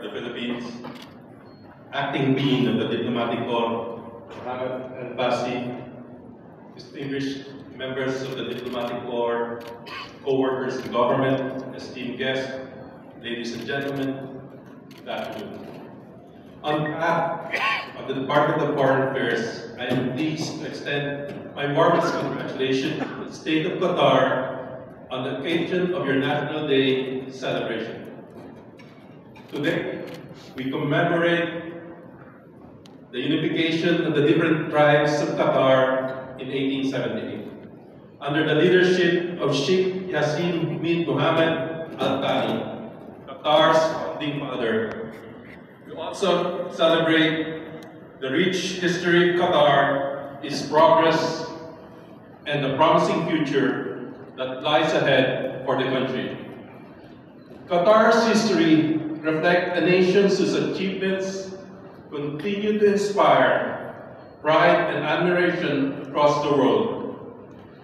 the Philippines, Acting Dean of the Diplomatic Corps, Mohammed Al-Basi, distinguished members of the Diplomatic Corps, co-workers in government, esteemed guests, ladies and gentlemen, good afternoon. On behalf of the Department of Foreign Affairs, I am pleased to extend my warmest congratulations to the State of Qatar on the occasion of your National Day celebration. Today, we commemorate the unification of the different tribes of Qatar in 1878 under the leadership of Sheikh Yassin bin Mohammed Al Thani, Qatar's founding father. We also celebrate the rich history of Qatar, its progress, and the promising future that lies ahead for the country. Qatar's history reflects a nation whose achievements continue to inspire pride and admiration across the world.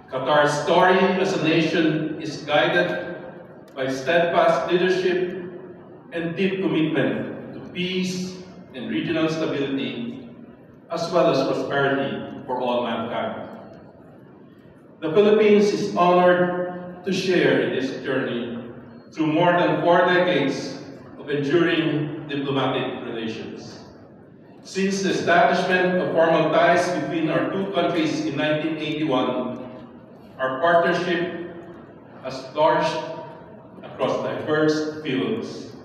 Qatar's story as a nation is guided by steadfast leadership and deep commitment to peace and regional stability, as well as prosperity for all mankind. The Philippines is honored to share in this journey through more than 4 decades of enduring diplomatic relations. Since the establishment of formal ties between our two countries in 1981, our partnership has flourished across diverse fields.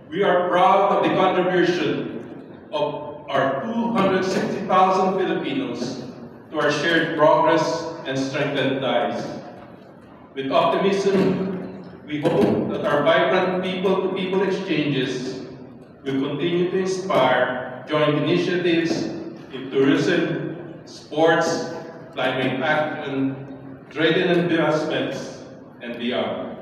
We are proud of the contribution of our 260,000 Filipinos to our shared progress and strengthened ties. With optimism, we hope that our vibrant people-to-people exchanges will continue to inspire joint initiatives in tourism, sports, climate action, trade and investments, and beyond.